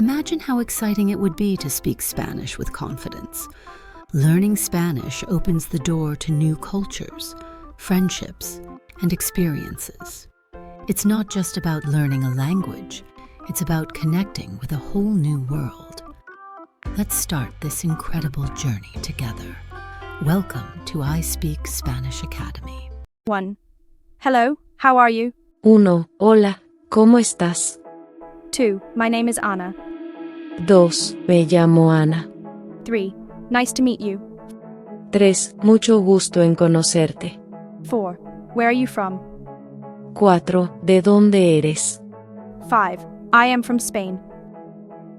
Imagine how exciting it would be to speak Spanish with confidence. Learning Spanish opens the door to new cultures, friendships, and experiences. It's not just about learning a language, it's about connecting with a whole new world. Let's start this incredible journey together. Welcome to I Speak Spanish Academy. 1. Hello, how are you? 1. Hola, ¿cómo estás? 2. My name is Anna. 2. Me llamo Ana. 3. Nice to meet you. 3. Mucho gusto en conocerte. 4. Where are you from? 4. ¿De dónde eres? 5. I am from Spain.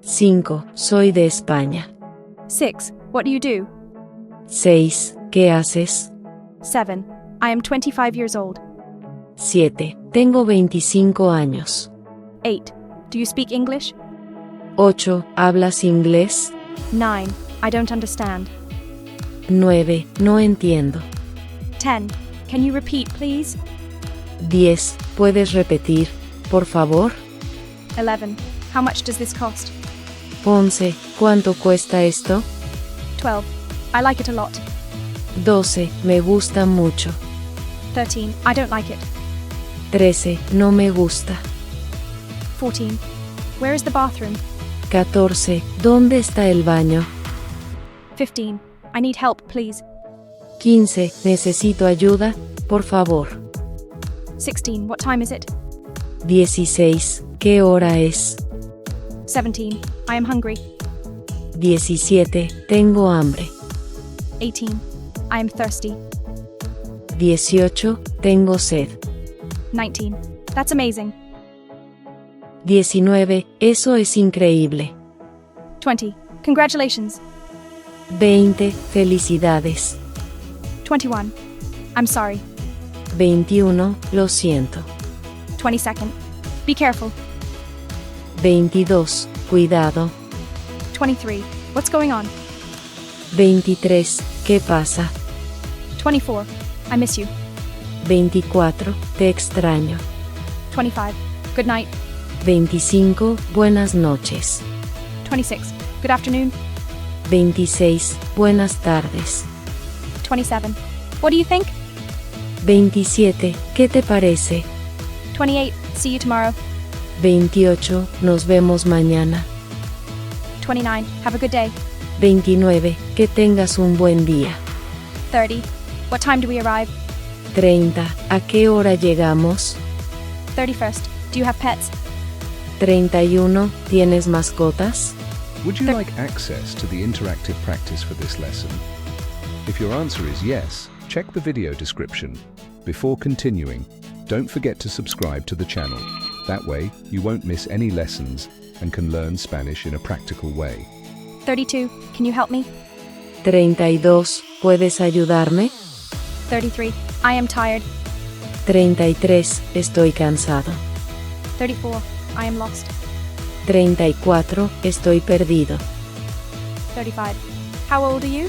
5. Soy de España. 6. What do you do? 6. ¿Qué haces? 7. I am 25 years old. 7. Tengo 25 años. 8. Do you speak English? 8. ¿Hablas inglés? 9. I don't understand. 9. No entiendo. 10. Can you repeat, please? 10. ¿Puedes repetir, por favor? 11. How much does this cost? 11. ¿Cuánto cuesta esto? 12. I like it a lot. 12. Me gusta mucho. 13. I don't like it. 13. No me gusta. 14. Where is the bathroom? 14. ¿Dónde está el baño? 15. I need help, please. 15. Necesito ayuda, por favor. 16. What time is it? 16. ¿Qué hora es? 17. I am hungry. 17. Tengo hambre. 18. I am thirsty. 18. Tengo sed. 19. That's amazing. 19. Eso es increíble. 20. Congratulations. 20. Felicidades. 21. I'm sorry. 21. Lo siento. 22nd. Be careful. 22. Cuidado. 23. What's going on? 23. ¿Qué pasa? 24. I miss you. 24. Te extraño. 25. Good night. 25. Buenas noches. 26. Good afternoon. 26. Buenas tardes. 27. What do you think? 27. ¿Qué te parece? 28. See you tomorrow. 28. Nos vemos mañana. 29. Have a good day. 29. Que tengas un buen día. 30. What time do we arrive? 30. ¿A qué hora llegamos? 31st. Do you have pets? 31. ¿Tienes mascotas? Would you like access to the interactive practice for this lesson? If your answer is yes, check the video description. Before continuing, don't forget to subscribe to the channel. That way, you won't miss any lessons and can learn Spanish in a practical way. 32. Can you help me? 32. ¿Puedes ayudarme? 33. I am tired. 33. Estoy cansado. 34. I am lost. 34. Estoy perdido. 35. How old are you?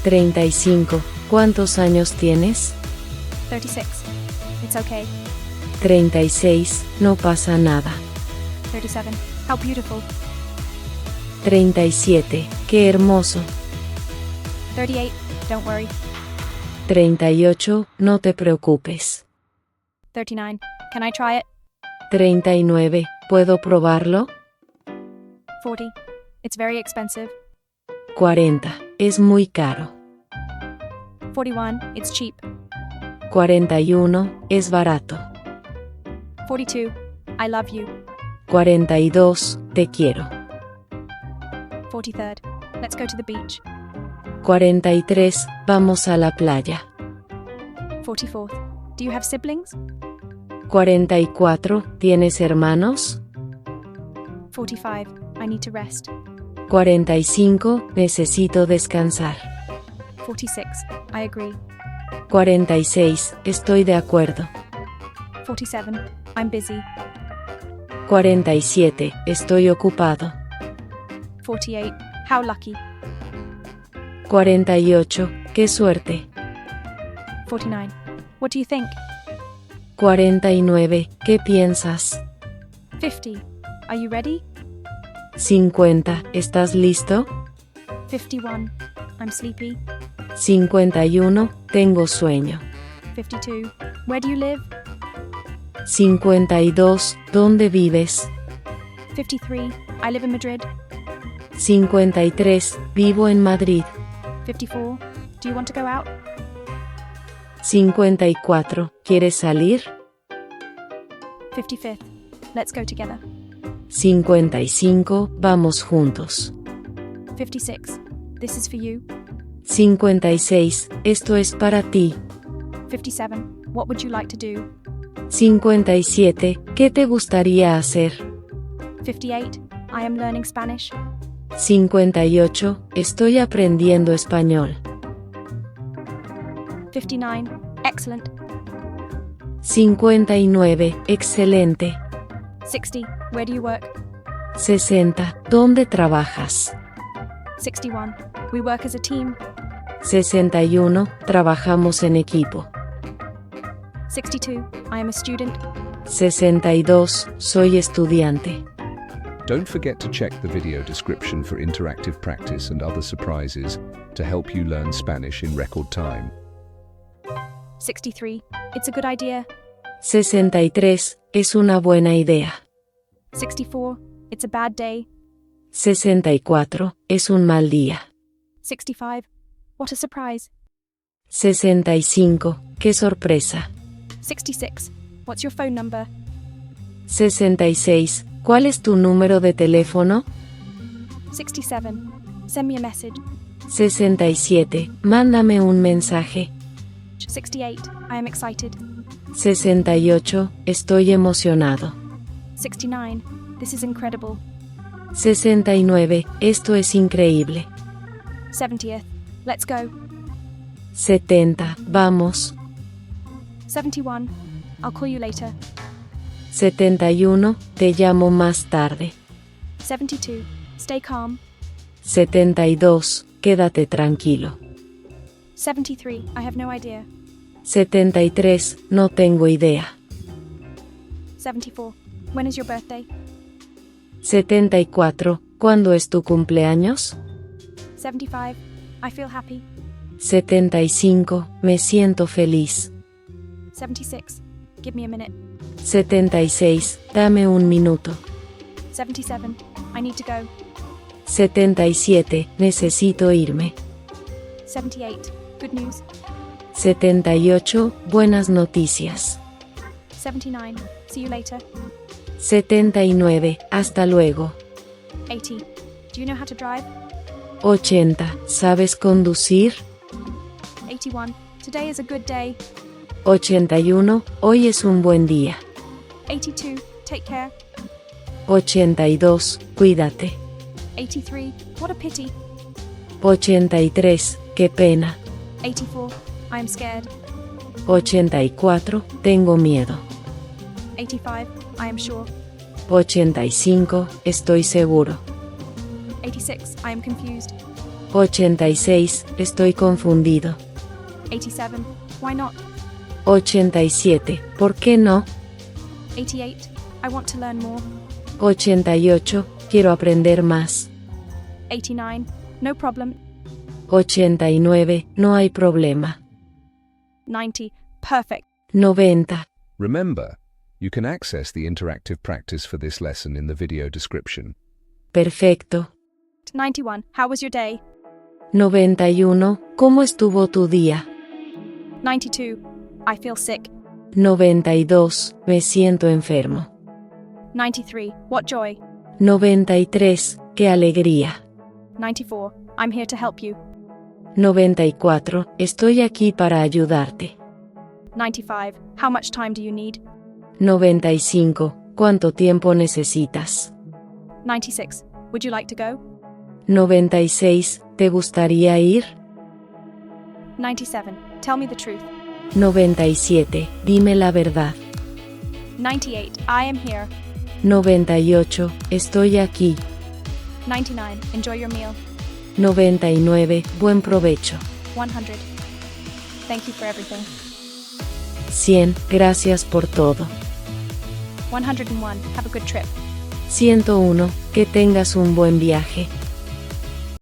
35. ¿Cuántos años tienes? 36. It's okay. 36. No pasa nada. 37. How beautiful. 37. Qué hermoso. 38. Don't worry. 38. No te preocupes. 39. Can I try it? 39. ¿Puedo probarlo? 40. It's very expensive. 40. Es muy caro. 41. It's cheap. 41. Es barato. 42. I love you. 42. Te quiero. 43rd. Let's go to the beach. 43. Vamos a la playa. 44th. Do you have siblings? 44. ¿Tienes hermanos? 45. I need to rest. 45. Necesito descansar. 46. I agree. 46. Estoy de acuerdo. 47. I'm busy. 47. Estoy ocupado. 48. How lucky. 48. Qué suerte. 49. What do you think? 49. ¿Qué piensas? 50. Are you ready? 50, ¿estás listo? 51. I'm sleepy. 51, tengo sueño. 52. Where do you live? 52, ¿dónde vives? 53. I live in Madrid. 53, vivo en Madrid. 54. Do you want to go out? 54, ¿quieres salir? 55th. Let's go together. 55, vamos juntos. 56. This is for you. 56, esto es para ti. 57. What would you like to do? 57, ¿qué te gustaría hacer? 58. I am learning Spanish. 58, estoy aprendiendo español. 59. Excellent. 59, excelente. 60. Where do you work? 60, ¿dónde trabajas? 61. We work as a team. 61, trabajamos en equipo. 62. I am a student. 62, soy estudiante. Don't forget to check the video description for interactive practice and other surprises to help you learn Spanish in record time. 63. It's a good idea. 63, es una buena idea. 64. It's a bad day. 64, es un mal día. 65. What a surprise. 65, qué sorpresa. 66. What's your phone number? 66, ¿cuál es tu número de teléfono? 67. Send me a message. 67, mándame un mensaje. 68. I am excited. 68, estoy emocionado. 69. This is incredible. 69, esto es increíble. 70th. Let's go. 70, vamos. 71. I'll call you later. 71, te llamo más tarde. 72. Stay calm. 72, quédate tranquilo. 73. I have no idea. 73, no tengo idea. 74. When is your birthday? 74, ¿cuándo es tu cumpleaños? 75. I feel happy. 75, me siento feliz. 76. Give me a minute. 76, dame un minuto. 77. I need to go. 77, necesito irme. 78. Good news. 78, buenas noticias. 79. See you later. 79, hasta luego. 80. Do you know how to drive? 80, ¿sabes conducir? 81. Today is a good day. 81, hoy es un buen día. 82. Take care. 82, cuídate. 83. What a pity. 83, qué pena. 84. I am scared. 84, tengo miedo. 85. I am sure. 85, estoy seguro. 86. I am confused. 86, estoy confundido. 87. Why not? 87, ¿por qué no? 88. I want to learn more. 88, quiero aprender más. 89. No problem. 89, no hay problema. 90. Perfect. 90. Remember, you can access the interactive practice for this lesson in the video description. Perfecto. 91. How was your day? 91, ¿cómo estuvo tu día? 92. I feel sick. 92, me siento enfermo. 93. What joy. 93, qué alegría. 94. I'm here to help you. 94, estoy aquí para ayudarte. 95. How much time do you need? 95, ¿cuánto tiempo necesitas? 96. Would you like to go? 96, ¿te gustaría ir? 97. Tell me the truth. 97, dime la verdad. 98. I am here. 98, estoy aquí. 99. Enjoy your meal. 99, buen provecho. 100. Thank you for everything. 100, gracias por todo. 101. Have a good trip. 101, que Que tengas un buen viaje.